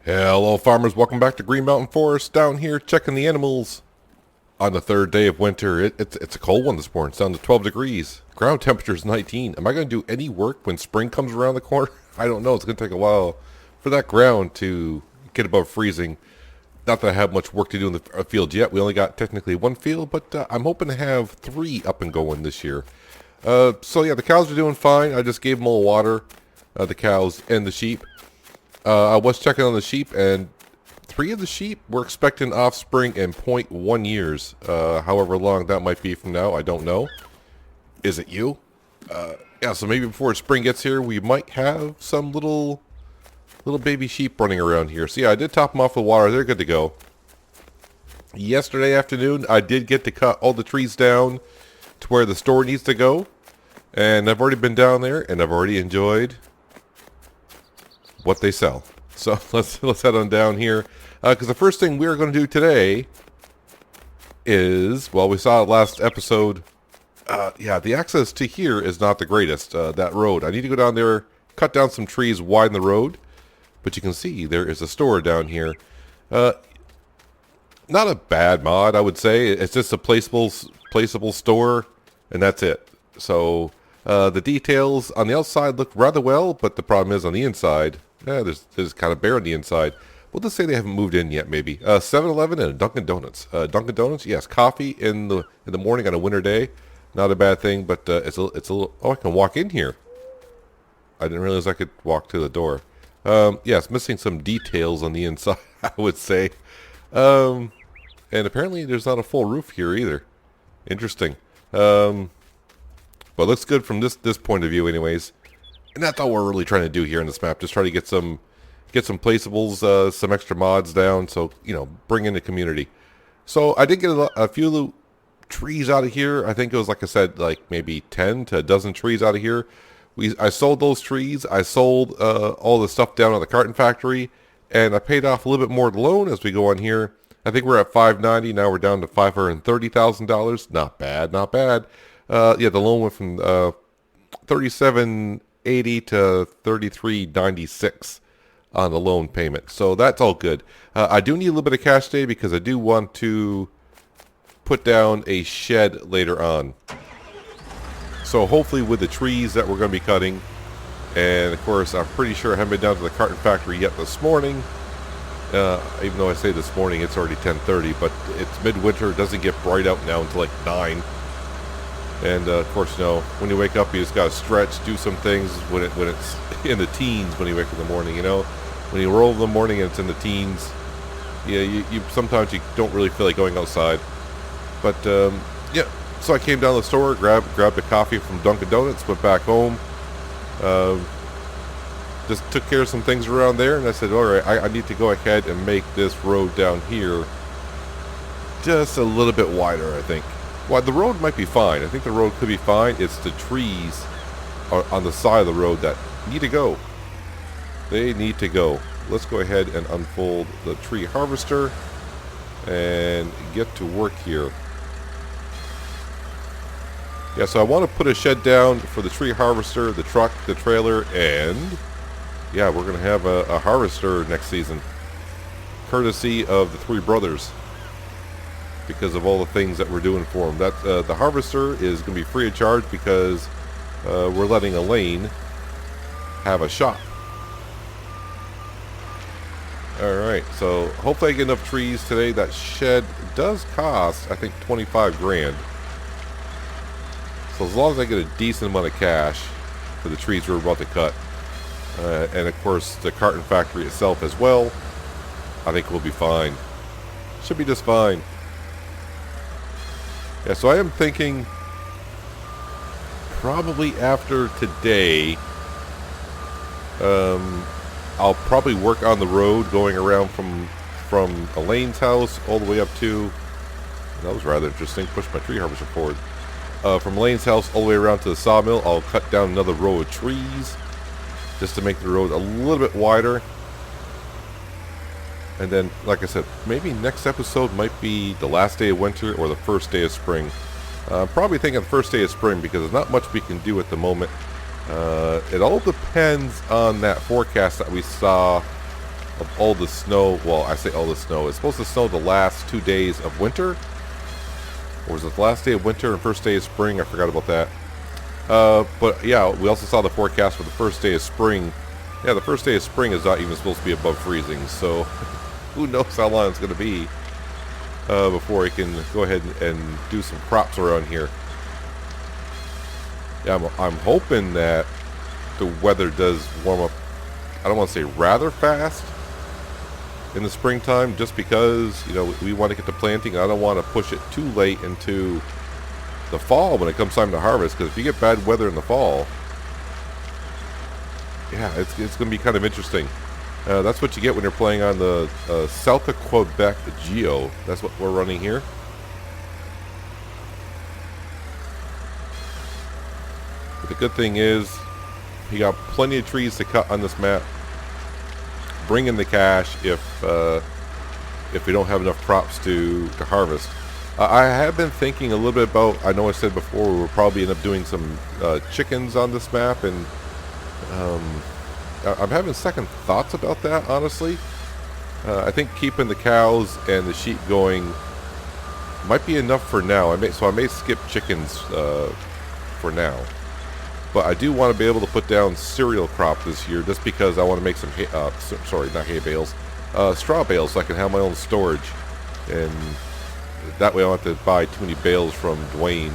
Hello farmers, welcome back to Green Mountain Forest. Down here checking the animals on the third day of winter. It's a cold one this morning. It's down to 12 degrees. Ground temperature is 19. Am I going to do any work when spring comes around the corner? I don't know. It's going to take a while for that ground to get above freezing. Not that I have much work to do in the field yet. We only got technically one field, but I'm hoping to have 3 up and going this year. So yeah, the cows are doing fine. I just gave them all water, the cows and the sheep. I was checking on the sheep, and 3 of the sheep were expecting offspring in 0.1 years. However long that might be from now, I don't know. Is it you? Yeah, so maybe before spring gets here, we might have some little baby sheep running around here. So yeah, I did top them off with water. They're good to go. Yesterday afternoon, I did get to cut all the trees down to where the store needs to go. And I've already been down there, and I've already enjoyed what they sell. So let's head on down here, because the first thing we're going to do today is, well, we saw it last episode. Yeah, the access to here is not the greatest. That road, I need to go down there, cut down some trees, widen the road. But you can see there is a store down here. Not a bad mod, I would say. It's just a placeable store, and that's it. So the details on the outside look rather well, but the problem is on the inside, there's kind of bare on the inside. We'll just say they haven't moved in yet, maybe. 7-Eleven and a Dunkin' Donuts. Dunkin' Donuts, yes, coffee in the morning on a winter day, not a bad thing. But it's a little. Oh, I can walk in here. I didn't realize I could walk to the door. Yes, missing some details on the inside, I would say. And apparently there's not a full roof here either. Interesting. But looks good from this point of view, anyways. And that's all we're really trying to do here in this map. Just try to get some placeables, some extra mods down. So, bring in the community. So I did get a few trees out of here. I think it was, like I said, like maybe 10 to a dozen trees out of here. I sold those trees. I sold all the stuff down at the carton factory. And I paid off a little bit more loan as we go on here. I think we're at $590. Now we're down to $530,000. Not bad, not bad. Yeah, the loan went from $37.80 to $33.96 on the loan payment. So that's all good. I do need a little bit of cash today because I do want to put down a shed later on. So hopefully with the trees that we're going to be cutting, and of course I'm pretty sure I haven't been down to the carton factory yet this morning. Even though I say this morning, it's already 10:30, but it's midwinter. It doesn't get bright out now until like 9. And of course, when you wake up, you just gotta stretch, do some things when it's in the teens. When you wake up in the morning, when you roll in the morning and it's in the teens, yeah, you sometimes you don't really feel like going outside. But yeah, so I came down to the store, grabbed a coffee from Dunkin' Donuts, went back home, just took care of some things around there, and I said, all right, I need to go ahead and make this road down here just a little bit wider, I think. Well, the road might be fine. I think the road could be fine. It's the trees on the side of the road that need to go. They need to go. Let's go ahead and unfold the tree harvester and get to work here. Yeah, so I want to put a shed down for the tree harvester, the truck, the trailer, and yeah, we're going to have a harvester next season, courtesy of the 3 brothers, because of all the things that we're doing for them. The harvester is going to be free of charge because we're letting Elaine have a shop. Alright, so hopefully I get enough trees today. That shed does cost, I think, 25 grand. So as long as I get a decent amount of cash for the trees we're about to cut, and of course the carton factory itself as well, I think we'll be fine. Should be just fine. Yeah, so I am thinking probably after today, I'll probably work on the road going around from Elaine's house all the way up to, that was rather interesting, push my tree harvester forward. From Elaine's house all the way around to the sawmill, I'll cut down another row of trees just to make the road a little bit wider. And then, like I said, maybe next episode might be the last day of winter or the first day of spring. Probably thinking the first day of spring because there's not much we can do at the moment. It all depends on that forecast that we saw of all the snow. Well, I say all the snow. It's supposed to snow the last 2 days of winter. Or was it the last day of winter and first day of spring? I forgot about that. But yeah, we also saw the forecast for the first day of spring. Yeah, the first day of spring is not even supposed to be above freezing. So who knows how long it's going to be before I can go ahead and do some crops around here. Yeah, I'm hoping that the weather does warm up. I don't want to say rather fast in the springtime, just because, you know, we want to get to planting. I don't want to push it too late into the fall when it comes time to harvest, because if you get bad weather in the fall, yeah, it's going to be kind of interesting. That's what you get when you're playing on the South of Quebec Geo. That's what we're running here. But the good thing is, you got plenty of trees to cut on this map. Bring in the cash if we don't have enough crops to harvest. I have been thinking a little bit about, I know I said before we will probably end up doing some chickens on this map, and I'm having second thoughts about that, honestly. I think keeping the cows and the sheep going might be enough for now. I may skip chickens for now. But I do want to be able to put down cereal crop this year, just because I want to make some hay, sorry, not hay bales, straw bales, so I can have my own storage, and that way I don't have to buy too many bales from Dwayne.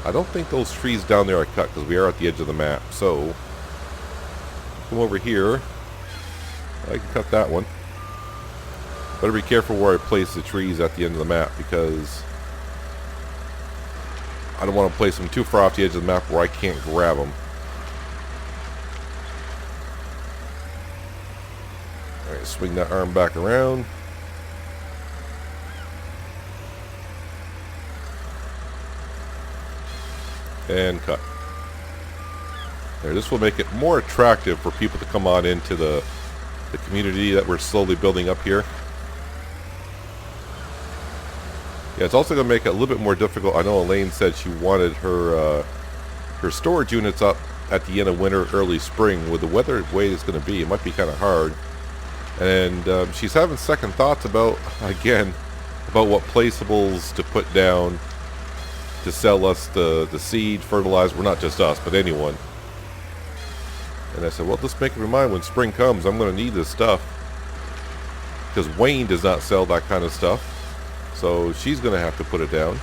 I don't think those trees down there are cut, because we are at the edge of the map. So come over here. I can cut that one. Better be careful where I place the trees at the end of the map, because I don't want to place them too far off the edge of the map where I can't grab them. Alright, swing that arm back around. And cut. There, this will make it more attractive for people to come on into the community that we're slowly building up here. Yeah, it's also going to make it a little bit more difficult. I know Elaine said she wanted her storage units up at the end of winter, early spring. With the weather the way it's going to be, it might be kind of hard. And she's having second thoughts about, again, about what placeables to put down to sell us the seed, fertilizer. Well, not just us, but anyone. And I said, well, just make up your mind, when spring comes, I'm going to need this stuff. Because Wayne does not sell that kind of stuff. So she's going to have to put it down.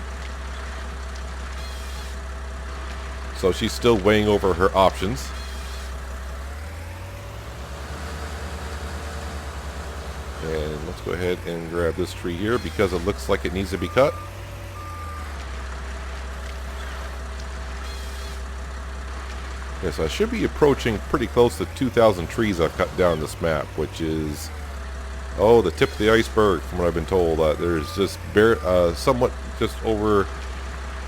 So she's still weighing over her options. And let's go ahead and grab this tree here, because it looks like it needs to be cut. Yes, I should be approaching pretty close to 2,000 trees I've cut down this map, which is, oh, the tip of the iceberg from what I've been told. There's just somewhat just over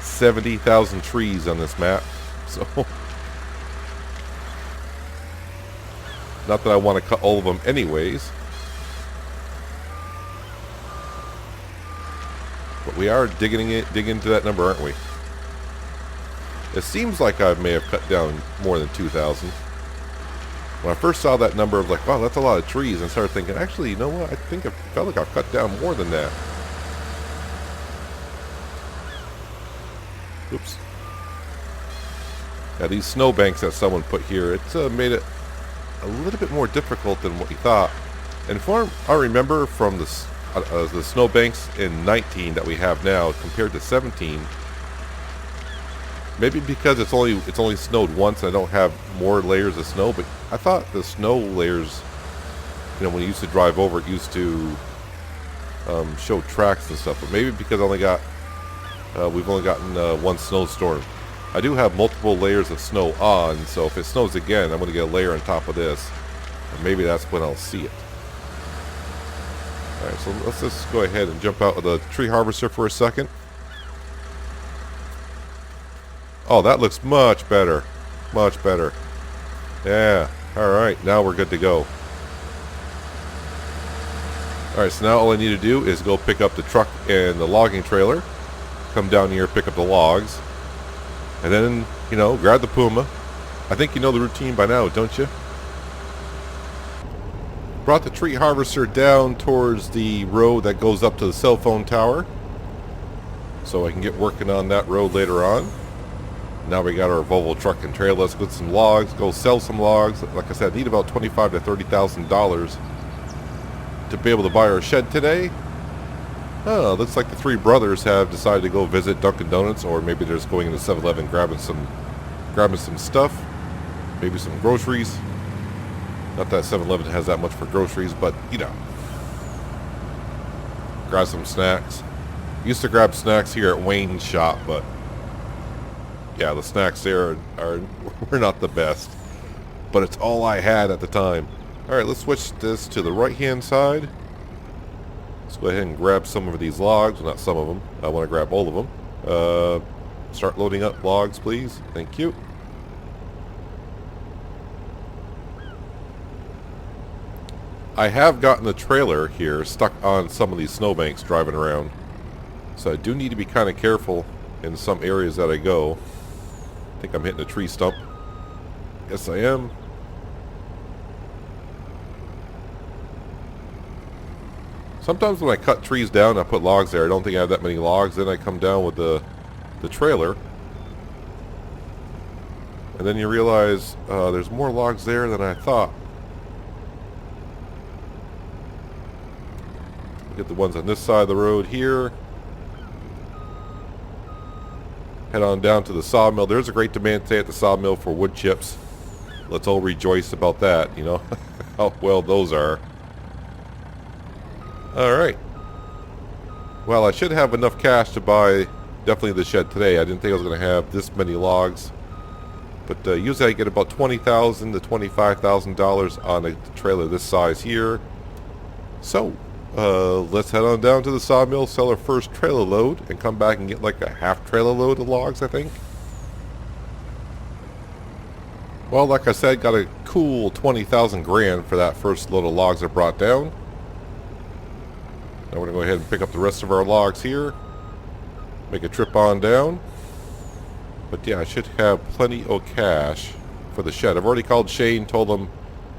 70,000 trees on this map. So, not that I want to cut all of them anyways. But we are digging into that number, aren't we? It seems like I may have cut down more than 2,000. When I first saw that number, I was like, wow, that's a lot of trees. And I started thinking, actually, you know what? I think I felt like I've cut down more than that. Oops. Yeah, these snowbanks that someone put here, it's made it a little bit more difficult than what you thought. And from I remember from the snowbanks in 19 that we have now compared to 17, maybe because it's only snowed once and I don't have more layers of snow, but I thought the snow layers, you know, when you used to drive over, it used to show tracks and stuff. But maybe because we've only gotten one snowstorm. I do have multiple layers of snow on, so if it snows again, I'm going to get a layer on top of this, and maybe that's when I'll see it. Alright, so let's just go ahead and jump out of the tree harvester for a second. Oh, that looks much better. Much better. Yeah. Alright, now we're good to go. Alright, so now all I need to do is go pick up the truck and the logging trailer. Come down here, pick up the logs. And then, you know, grab the Puma. I think you know the routine by now, don't you? Brought the tree harvester down towards the road that goes up to the cell phone tower, so I can get working on that road later on. Now we got our Volvo truck and trailer. Let's get some logs, go sell some logs. Like I said, I need about $25,000 to $30,000 to be able to buy our shed today. Oh, looks like the three brothers have decided to go visit Dunkin' Donuts, or maybe they're just going into 7-Eleven grabbing some stuff, maybe some groceries. Not that 7-Eleven has that much for groceries, but you know, grab some snacks. Used to grab snacks here at Wayne's shop, but yeah, the snacks there were not the best, but it's all I had at the time. All right, let's switch this to the right-hand side. Let's go ahead and grab some of these logs. Well, not some of them. I want to grab all of them. Start loading up logs, please. Thank you. I have gotten the trailer here stuck on some of these snowbanks driving around, so I do need to be kind of careful in some areas that I go. I think I'm hitting a tree stump. Yes, I am. Sometimes when I cut trees down, I put logs there. I don't think I have that many logs. Then I come down with the trailer, and then you realize there's more logs there than I thought. Get the ones on this side of the road here. Head on down to the sawmill. There's a great demand today at the sawmill for wood chips. Let's all rejoice about that, you know, how well those are. Alright. Well, I should have enough cash to buy definitely the shed today. I didn't think I was going to have this many logs. But usually I get about $20,000 to $25,000 on a trailer this size here. So, let's head on down to the sawmill, sell our first trailer load, and come back and get like a half trailer load of logs, I think. Well, like I said, got a cool 20,000 grand for that first load of logs I brought down. Now we're going to go ahead and pick up the rest of our logs here. Make a trip on down. But yeah, I should have plenty of cash for the shed. I've already called Shane, told him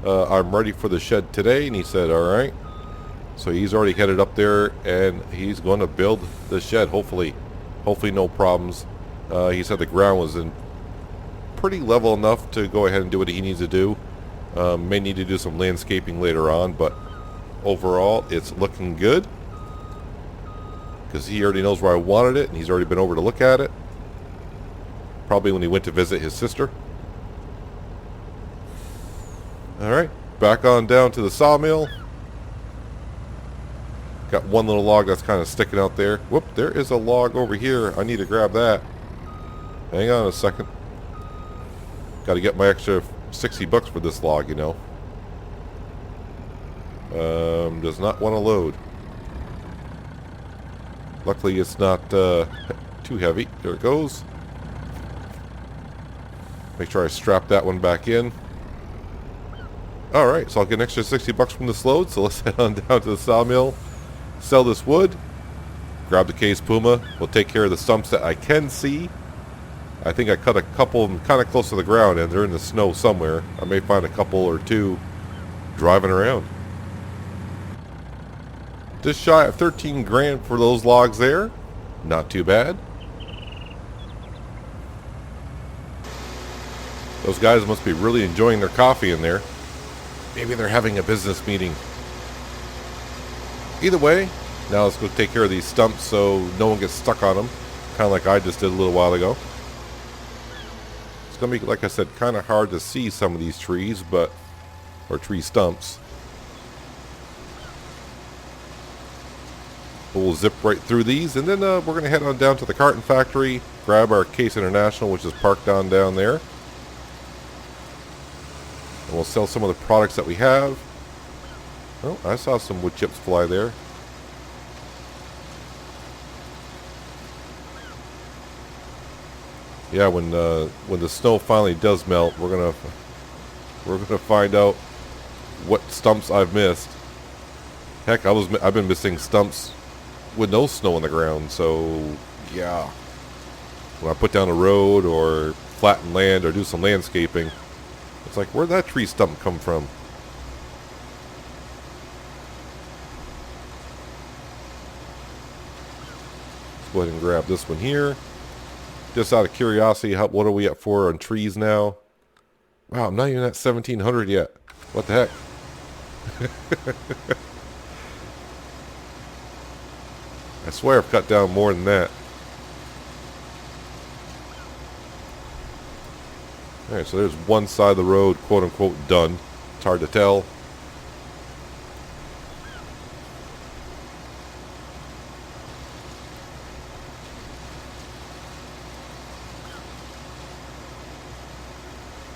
I'm ready for the shed today, and he said, alright. So he's already headed up there, and he's going to build the shed, hopefully. Hopefully no problems. He said the ground was in pretty level enough to go ahead and do what he needs to do. May need to do some landscaping later on, but overall it's looking good. Because he already knows where I wanted it, and he's already been over to look at it. Probably when he went to visit his sister. Alright, back on down to the sawmill. Got one little log that's kind of sticking out there. Whoop, there is a log over here. I need to grab that. Hang on a second. Got to get my extra $60 for this log, you know. Does not want to load. Luckily it's not too heavy. There it goes. Make sure I strap that one back in. Alright, so I'll get an extra $60 from this load. So let's head on down to the sawmill. Sell this wood, grab the Case Puma. We'll take care of the stumps that I can see. I think I cut a couple of them kind of close to the ground, and they're in the snow somewhere. I may find a couple or two driving around. Just shy of 13 grand for those logs there. Not too bad. Those guys must be really enjoying their coffee in there. Maybe they're having a business meeting. Either way, now let's go take care of these stumps so no one gets stuck on them. Kind of like I just did a little while ago. It's going to be, like I said, kind of hard to see some of these trees, or tree stumps. But we'll zip right through these, and then we're going to head on down to the carton factory, grab our Case International, which is parked down there. And we'll sell some of the products that we have. Oh, I saw some wood chips fly there. Yeah, when the snow finally does melt, we're gonna find out what stumps I've missed. Heck, I've been missing stumps with no snow on the ground. So yeah, when I put down a road or flatten land or do some landscaping, it's like, where'd that tree stump come from? Go ahead and grab this one here. Just out of curiosity, what are we at for on trees now? Wow, I'm not even at 1,700 yet. What the heck? I swear I've cut down more than that. Alright, so there's one side of the road, quote unquote, done. It's hard to tell.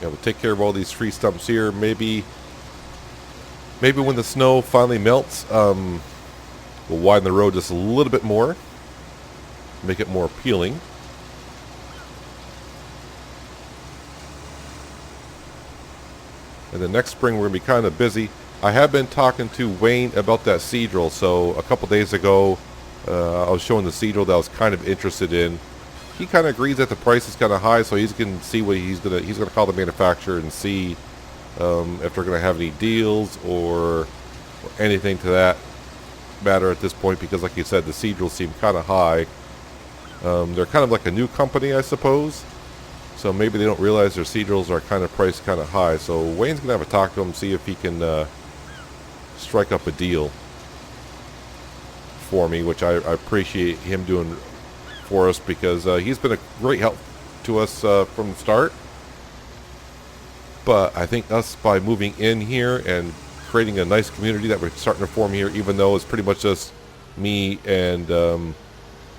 Yeah, we'll take care of all these tree stumps here. Maybe when the snow finally melts, we'll widen the road just a little bit more. Make it more appealing. And the next spring we're going to be kind of busy. I have been talking to Wayne about that seed drill. So a couple days ago, I was showing the seed drill that I was kind of interested in. He kind of agrees that the price is kind of high, so he's going to see what he's going to call the manufacturer and see if they're going to have any deals or anything to that matter at this point. Because like you said, the seed drills seem kind of high. They're kind of like a new company, I suppose. So maybe they don't realize their seed drills are kind of priced kind of high. So Wayne's going to have a talk to him, see if he can strike up a deal for me, which I appreciate him doing for us, because he's been a great help to us from the start. But I think us, by moving in here and creating a nice community that we're starting to form here, even though it's pretty much just me and the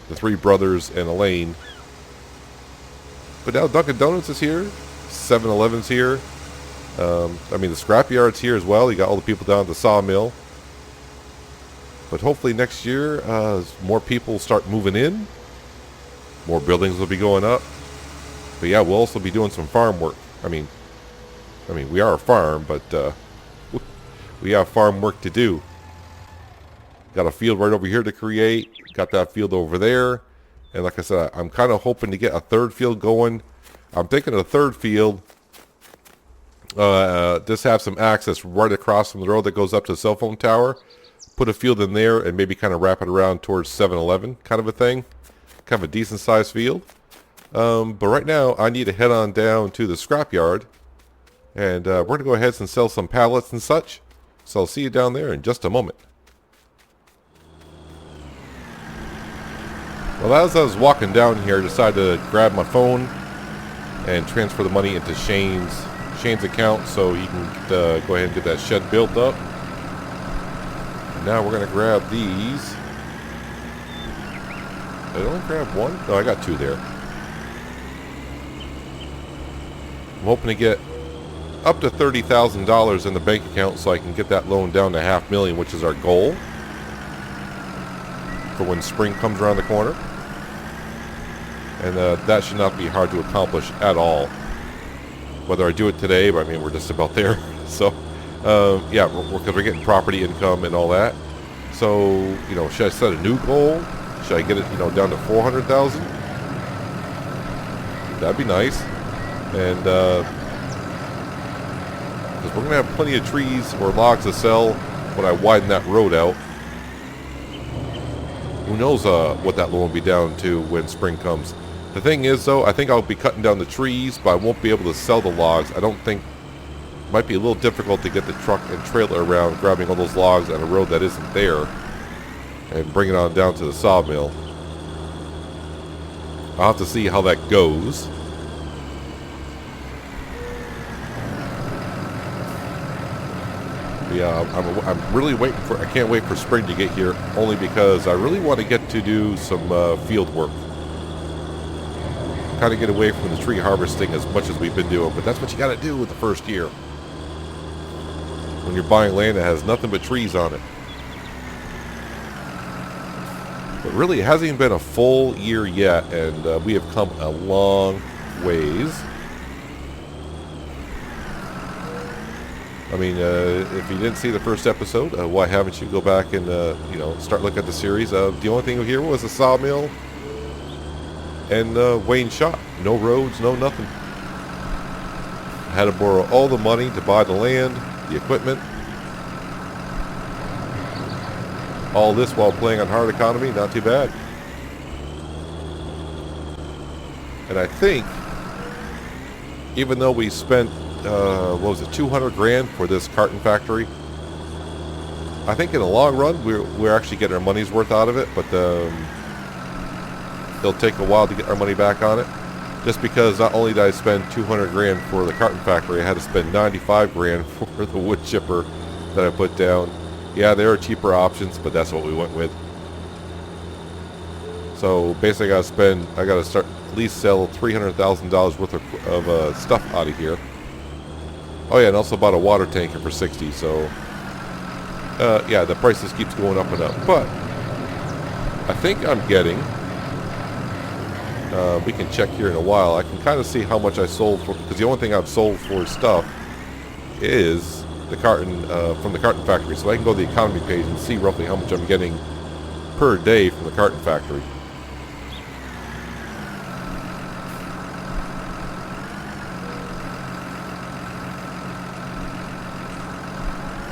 three brothers and Elaine. But now Dunkin' Donuts is here, 7-Eleven's here. I mean, the scrapyard's here as well. You got all the people down at the sawmill. But hopefully next year, more people start moving in. More buildings will be going up. But yeah, we'll also be doing some farm work. I mean, we are a farm, but we have farm work to do. Got a field right over here to create. Got that field over there. And like I said, I'm kind of hoping to get a third field going. I'm thinking of a third field. Just have some access right across from the road that goes up to the cell phone tower. Put a field in there and maybe kind of wrap it around towards 7-Eleven kind of a thing. Kind of a decent sized field. But right now I need to head on down to the scrapyard. And we're going to go ahead and sell some pallets and such. So I'll see you down there in just a moment. Well, as I was walking down here, I decided to grab my phone and transfer the money into Shane's account so he can go ahead and get that shed built up. And now we're going to grab these. Did I only grab one? No, I got two there. I'm hoping to get up to $30,000 in the bank account so I can get that loan down to $500,000, which is our goal for when spring comes around the corner. And that should not be hard to accomplish at all. Whether I do it today, but I mean, we're just about there. So, yeah, because we're getting property income and all that. So, you know, should I set a new goal? Should I get it, you know, down to 400,000? That'd be nice. And because we're gonna have plenty of trees or logs to sell when I widen that road out. Who knows what that loan will be down to when spring comes. The thing is, though, I think I'll be cutting down the trees, but I won't be able to sell the logs. I don't think, it might be a little difficult to get the truck and trailer around grabbing all those logs on a road that isn't there and bring it on down to the sawmill. I'll have to see how that goes. Yeah, I'm really waiting for, I can't wait for spring to get here, only because I really want to get to do some field work. Kind of get away from the tree harvesting as much as we've been doing, but that's what you got to do with the first year. When you're buying land that has nothing but trees on it. But really, it hasn't even been a full year yet, and we have come a long ways. I mean, if you didn't see the first episode, why haven't you go back and, you know, start looking at the series? The only thing here was a sawmill and Wayne shop. No roads, no nothing. I had to borrow all the money to buy the land, the equipment. All this while playing on hard economy, not too bad. And I think, even though we spent, what was it, 200 grand for this carton factory, I think in the long run, we're actually getting our money's worth out of it, but it'll take a while to get our money back on it. Just because not only did I spend 200 grand for the carton factory, I had to spend 95 grand for the wood chipper that I put down. Yeah, there are cheaper options, but that's what we went with. So basically I gotta start at least sell $300,000 worth of stuff out of here. Oh yeah, and also bought a water tanker for 60, so yeah, the price just keeps going up and up. But I think I'm getting, we can check here in a while, I can kind of see how much I sold for, because the only thing I've sold for stuff is the carton, from the carton factory. So I can go to the economy page and see roughly how much I'm getting per day from the carton factory.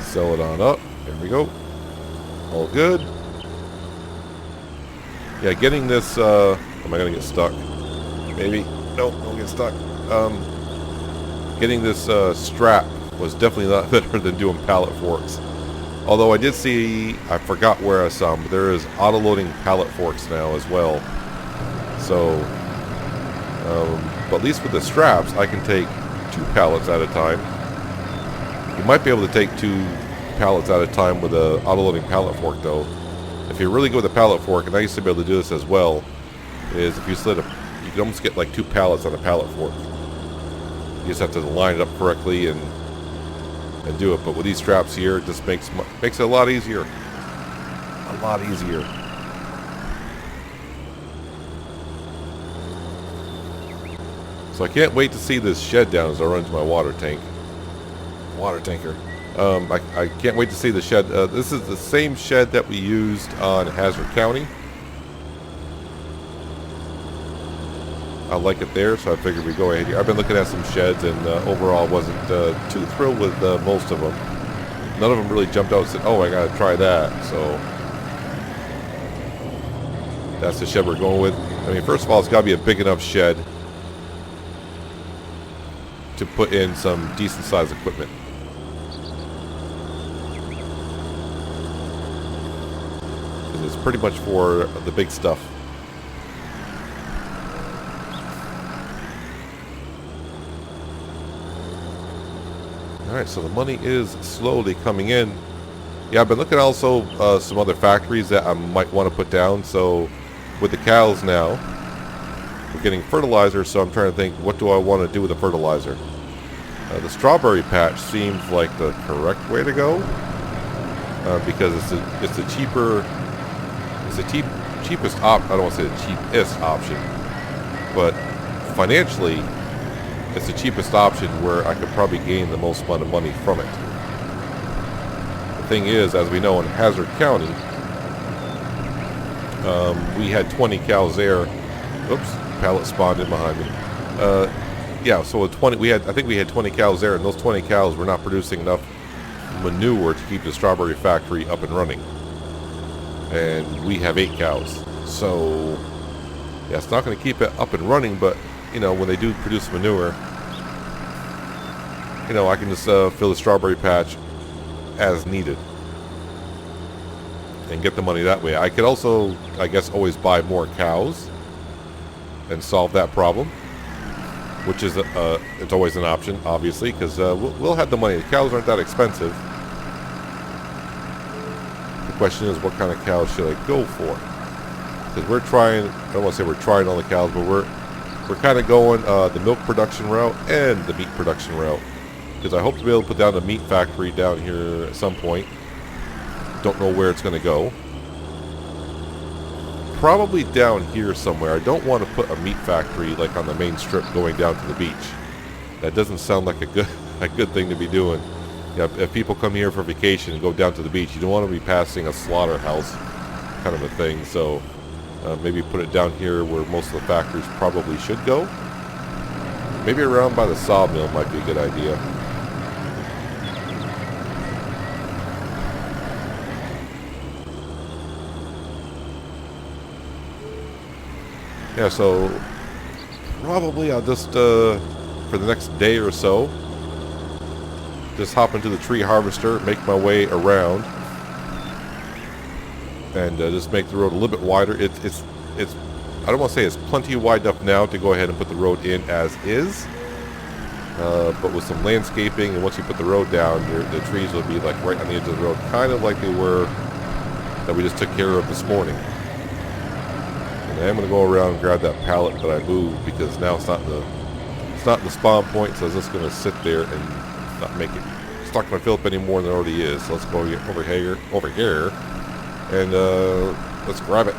Sell it on up. There we go. All good. Yeah, getting this, am I going to get stuck? Maybe. Nope, don't get stuck. Getting this strap was definitely not better than doing pallet forks. Although I did see, I forgot where I saw them, but there is auto-loading pallet forks now as well. So, but at least with the straps, I can take 2 pallets at a time. You might be able to take 2 pallets at a time with a auto-loading pallet fork though. If you're really good with a pallet fork, and I used to be able to do this as well, is if you slid you can almost get like 2 pallets on a pallet fork. You just have to line it up correctly and do it. But with these straps here, it just makes it a lot easier. A lot easier. So I can't wait to see this shed down as I run to my water tanker. I can't wait to see the shed. This is the same shed that we used on Hazard County. I like it there, so I figured we'd go ahead here. I've been looking at some sheds, and overall wasn't too thrilled with most of them. None of them really jumped out and said, oh, I gotta try that. So that's the shed we're going with. I mean, first of all, it's got to be a big enough shed to put in some decent sized equipment. It's pretty much for the big stuff. Alright, so the money is slowly coming in. Yeah, I've been looking at also some other factories that I might want to put down. So with the cows now, we're getting fertilizer, so I'm trying to think, what do I want to do with the fertilizer? The strawberry patch seems like the correct way to go, because it's the cheaper. It's the cheapest I don't want to say the cheapest option, but financially, it's the cheapest option where I could probably gain the most amount of money from it. The thing is, as we know, in Hazard County, we had 20 cows there. Oops, pallet spawned in behind me. Yeah, so with 20, I think we had 20 cows there, and those 20 cows were not producing enough manure to keep the strawberry factory up and running. And we have 8 cows, so yeah, it's not going to keep it up and running, but you know, when they do produce manure, you know, I can just fill the strawberry patch as needed and get the money that way. I could also, I guess, always buy more cows and solve that problem, which is it's always an option, obviously, because we'll have the money. The cows aren't that expensive. The question is, what kind of cows should I go for? Because we're trying, I don't want to say we're trying all the cows, but we're kind of going the milk production route and the meat production route. Because I hope to be able to put down a meat factory down here at some point. Don't know where it's going to go. Probably down here somewhere. I don't want to put a meat factory like on the main strip going down to the beach. That doesn't sound like a good thing to be doing. Yeah, if people come here for vacation and go down to the beach, you don't want to be passing a slaughterhouse kind of a thing. So maybe put it down here where most of the factories probably should go. Maybe around by the sawmill might be a good idea. Yeah, so probably I'll just, for the next day or so, just hop into the tree harvester, make my way around, and just make the road a little bit wider. It's I don't want to say it's plenty wide enough now to go ahead and put the road in as is, but with some landscaping, and once you put the road down, the trees will be like right on the edge of the road, kind of like they were that we just took care of this morning. And I am going to go around and grab that pallet that I moved, because now it's not in the spawn point, so it's just going to sit there and not make it. It's not going to fill up any more than it already is. So let's go over here, and let's grab it.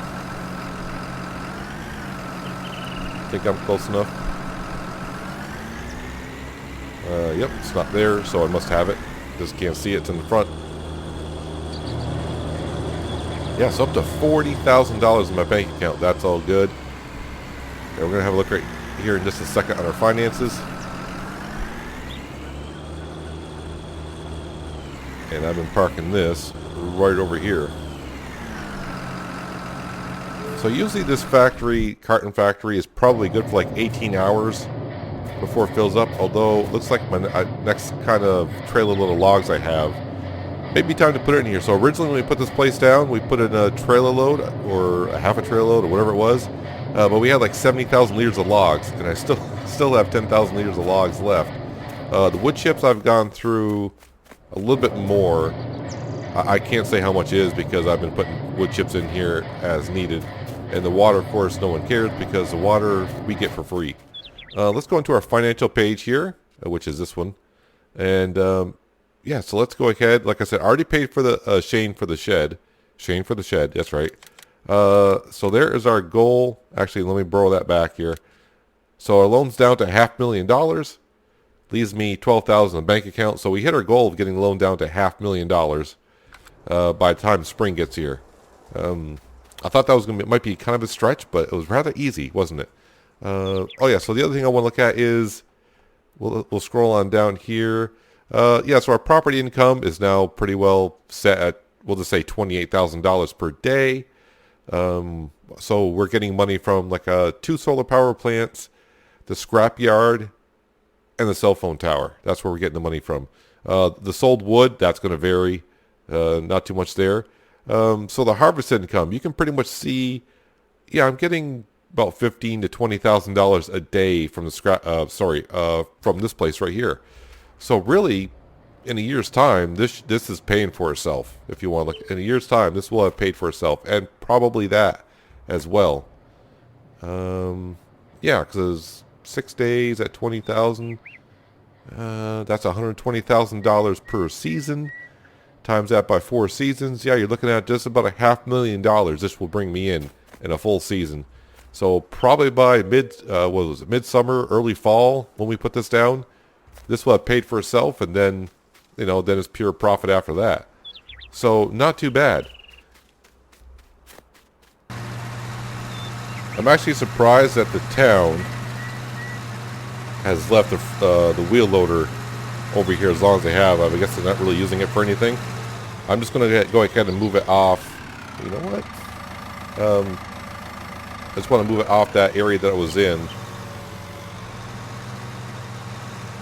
Think I'm close enough. Yep, it's not there, so I must have it. Just can't see it. It's in the front. Yeah, so up to $40,000 in my bank account. That's all good. Okay, we're going to have a look right here in just a second on our finances. And I've been parking this right over here. So usually this carton factory is probably good for like 18 hours before it fills up. Although it looks like my next kind of trailer load of logs I have, maybe time to put it in here. So originally when we put this place down, we put in a trailer load or a half a trailer load or whatever it was. But we had like 70,000 liters of logs, and I still have 10,000 liters of logs left. The wood chips I've gone through a little bit more. I can't say how much it is because I've been putting wood chips in here as needed. And the water, of course, no one cares because the water we get for free. Let's go into our financial page here, which is this one. And yeah, so let's go ahead. Like I said, I already paid for the Shane for the shed. Shane for the shed, that's right. So there is our goal. Actually, let me borrow that back here. So our loan's down to $500,000. Leaves me $12,000 in the bank account. So we hit our goal of getting the loan down to $500,000 by the time spring gets here. I thought that was might be kind of a stretch, but it was rather easy, wasn't it? Oh yeah, so the other thing I want to look at is, we'll scroll on down here. Yeah, so our property income is now pretty well set at, we'll just say $28,000 per day. So we're getting money from like 2 solar power plants, the scrap yard, and the cell phone tower. That's where we're getting the money from. The sold wood, that's going to vary. Not too much there. So the harvest income, you can pretty much see, yeah, I'm getting about $15,000 to $20,000 a day from the from this place right here. So really, in a year's time, this is paying for itself. If you want to look, in a year's time, this will have paid for itself, and probably that as well. Yeah, because 6 days at $20,000, that's $120,000 per season. Times that by 4 seasons, yeah, you're looking at just about $500,000 this will bring me in a full season. So probably by midsummer, early fall, when we put this down, this will have paid for itself, and then, then it's pure profit after that. So not too bad. I'm actually surprised that the town has left the wheel loader over here as long as they have. I guess they're not really using it for anything. I'm just going to go ahead and move it off. You know what? I just want to move it off that area that it was in.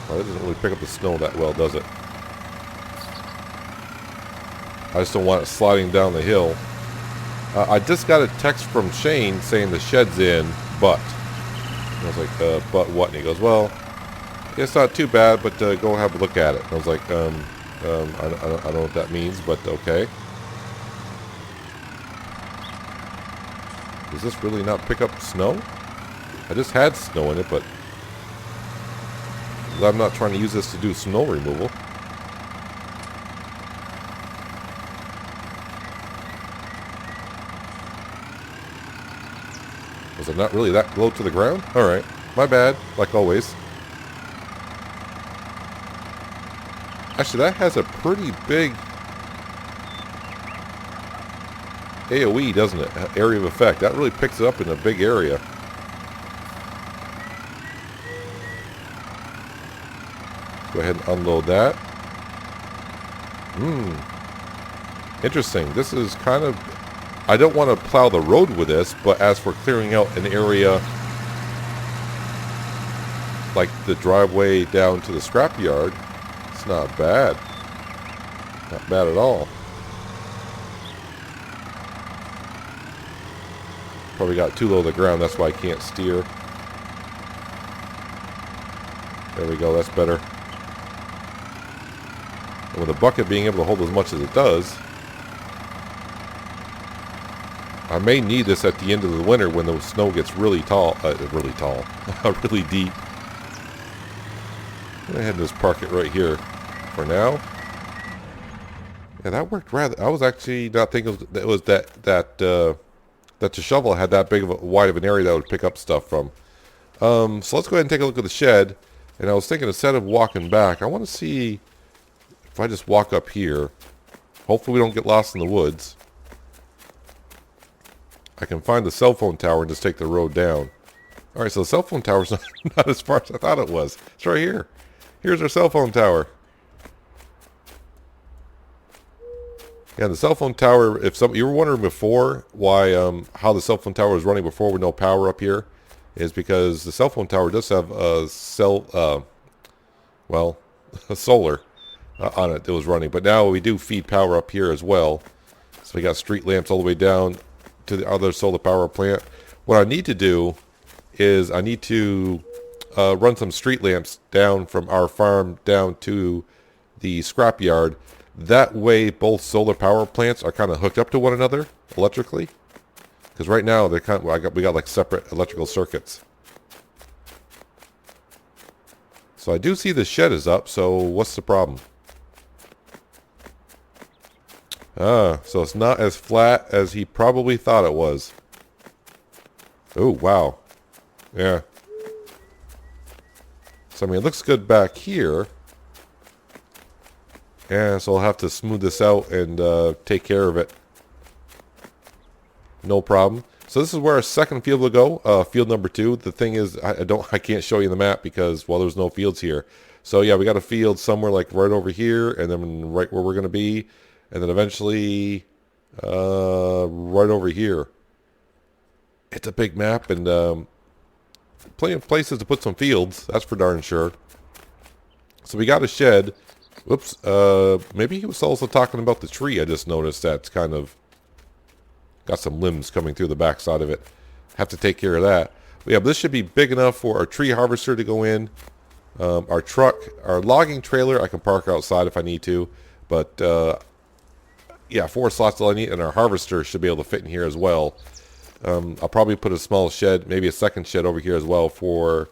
Well, it doesn't really pick up the snow that well, does it? I just don't want it sliding down the hill. I just got a text from Shane saying the shed's in, but. And I was like, but what? And he goes, well, it's not too bad, but go have a look at it. And I was like, I don't know what that means, but okay. Does this really not pick up snow? I just had snow in it, but I'm not trying to use this to do snow removal. Was it not really that low to the ground? Alright, my bad, like always. Actually, that has a pretty big AoE, doesn't it? Area of effect. That really picks it up in a big area. Go ahead and unload that. Interesting. This is kind of... I don't want to plow the road with this, but as for clearing out an area like the driveway down to the scrapyard, it's not bad. Not bad at all. Probably got too low to the ground, that's why I can't steer. There we go, that's better. And with the bucket being able to hold as much as it does, I may need this at the end of the winter when the snow gets really really deep. Go ahead and just park it right here for now. Yeah, that worked rather. I was actually not thinking it was that the shovel had that big of a wide of an area that would pick up stuff from. So let's go ahead and take a look at the shed. And I was thinking, instead of walking back, I want to see if I just walk up here. Hopefully we don't get lost in the woods. I can find the cell phone tower and just take the road down. Alright, so the cell phone tower's not as far as I thought it was. It's right here. Here's our cell phone tower. Yeah, the cell phone tower, if you were wondering before why how the cell phone tower was running before with no power up here, is because the cell phone tower does have a solar on it that was running. But now we do feed power up here as well. So we got street lamps all the way down to the other solar power plant. What I need to do is I need to run some street lamps down from our farm down to the scrapyard. That way both solar power plants are kind of hooked up to one another electrically. Because right now they're we got like separate electrical circuits. So I do see the shed is up, so what's the problem? So it's not as flat as he probably thought it was. Oh, wow. Yeah. So I mean, it looks good back here. Yeah, so I'll have to smooth this out and take care of it. No problem. So this is where our second field will go, field number 2. The thing is, I can't show you the map because, well, there's no fields here. So yeah, we got a field somewhere like right over here, and then right where we're going to be, and then eventually right over here. It's a big map, and plenty of places to put some fields, that's for darn sure. So we got a shed. Whoops, maybe he was also talking about the tree. I just noticed that's kind of got some limbs coming through the backside of it. Have to take care of that. But yeah, this should be big enough for our tree harvester to go in. Our truck, our logging trailer, I can park outside if I need to. But yeah, 4 slots all I need, and our harvester should be able to fit in here as well. I'll probably put a small shed, maybe a second shed over here as well for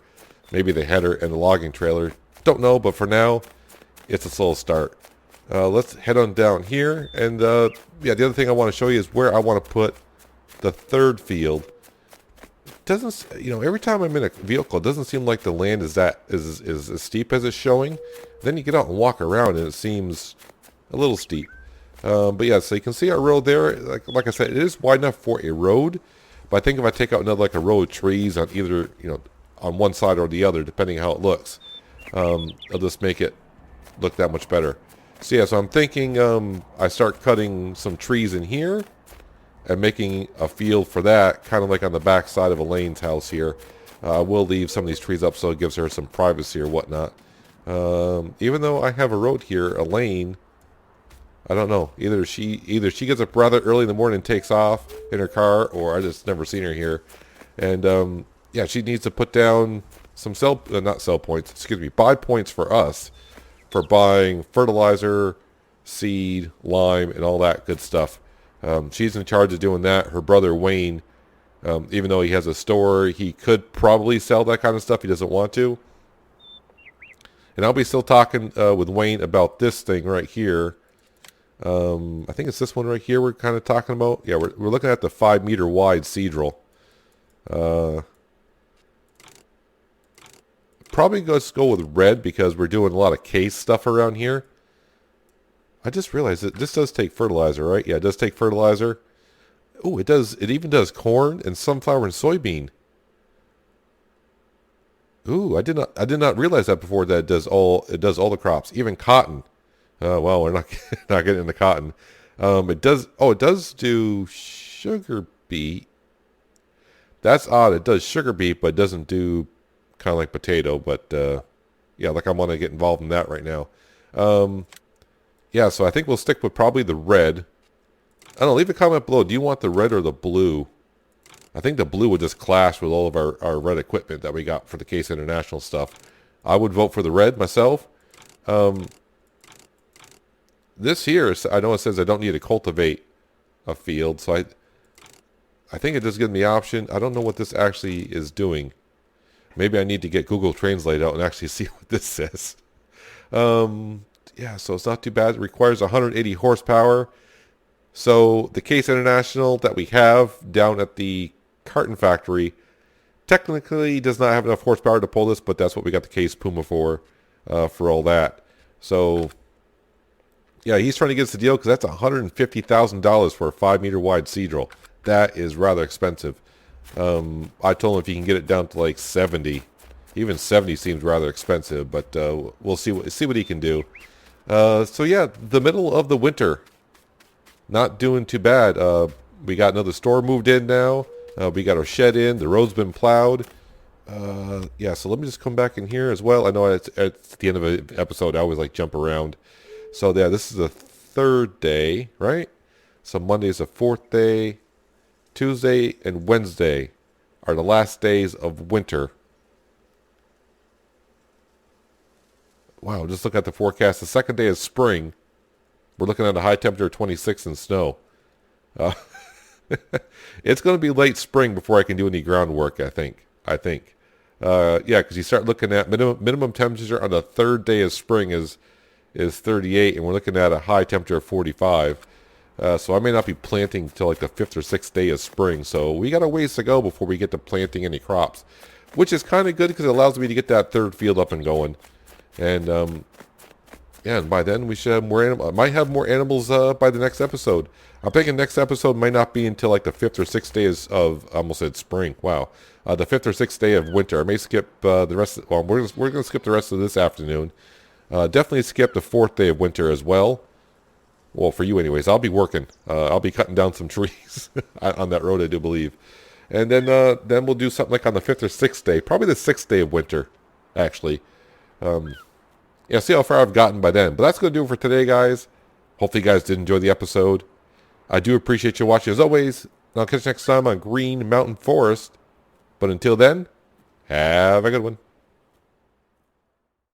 maybe the header and the logging trailer. Don't know, but for now, it's a slow start. Let's head on down here, and yeah, the other thing I want to show you is where I want to put the third field. It doesn't, every time I'm in a vehicle, it doesn't seem like the land is as steep as it's showing. Then you get out and walk around, and it seems a little steep. But yeah, so you can see our road there. Like I said, it is wide enough for a road. But I think if I take out another, like a row of trees on either, on one side or the other, depending on how it looks, it'll just make it look that much better. So yeah, so I'm thinking I start cutting some trees in here and making a field for that, kind of like on the back side of Elaine's house here. We'll leave some of these trees up so it gives her some privacy or whatnot. Even though I have a road here, Elaine, I don't know. Either she gets up rather early in the morning and takes off in her car, or I just never seen her here. And yeah, she needs to put down some buy points for us for buying fertilizer, seed, lime, and all that good stuff. She's in charge of doing that. Her brother Wayne, even though he has a store, he could probably sell that kind of stuff. He doesn't want to. And I'll be still talking with Wayne about this thing right here. I think it's this one right here we're kind of talking about. Yeah, we're looking at the 5 meter wide seed roll. Probably just go with red because we're doing a lot of case stuff around here. I just realized that this does take fertilizer, right? Yeah, it does take fertilizer. Oh, it does. It even does corn and sunflower and soybean. Ooh, I did not realize that before. That it does all the crops, even cotton. Well, we're not getting into cotton. It does. Oh, it does do sugar beet. That's odd. It does sugar beet, but it doesn't do kind of like potato, but yeah, like I want to get involved in that right now. Um, yeah, so I think we'll stick with probably the red. I don't know, leave a comment below. Do you want the red or the blue? I think the blue would just clash with all of our red equipment that we got for the Case International stuff. I would vote for the red myself. This here, I know it says I don't need to cultivate a field, so I think it just gives me the option. I don't know what this actually is doing. Maybe I need to get Google Translate out and actually see what this says. Yeah, so it's not too bad. It requires 180 horsepower. So the Case International that we have down at the carton factory technically does not have enough horsepower to pull this, but that's what we got the Case Puma for all that. So yeah, he's trying to get us a deal because that's $150,000 for a 5-meter wide Seadrill. That is rather expensive. I told him if he can get it down to like 70. Even 70 seems rather expensive, but we'll see what he can do. So yeah, the middle of the winter. Not doing too bad. We got another store moved in now. We got our shed in. The road's been plowed. Yeah, so let me just come back in here as well. I know it's at the end of an episode, I always like jump around. So yeah, this is the third day, right? So Monday is the fourth day. Tuesday and Wednesday are the last days of winter. Wow, just look at the forecast. The second day is spring. We're looking at a high temperature of 26 and snow. It's going to be late spring before I can do any groundwork, I think. Yeah, because you start looking at minimum temperature on the third day of spring is 38, and we're looking at a high temperature of 45. So I may not be planting till like the 5th or 6th day of spring. So we got a ways to go before we get to planting any crops, which is kind of good because it allows me to get that third field up and going. And yeah, and by then we should have more animals. I might have more animals by the next episode. I'm thinking next episode might not be until like the 5th or 6th day of I almost said spring. Wow, the 5th or 6th day of winter. I may skip the rest. Well, we're gonna skip the rest of this afternoon. Definitely skip the 4th day of winter as well. Well, for you anyways, I'll be working. I'll be cutting down some trees on that road, I do believe. And then we'll do something like on the 5th or 6th day, probably the 6th day of winter, actually. Yeah, see how far I've gotten by then. But that's going to do it for today, guys. Hopefully you guys did enjoy the episode. I do appreciate you watching as always. I'll catch you next time on Green Mountain Forest. But until then, have a good one.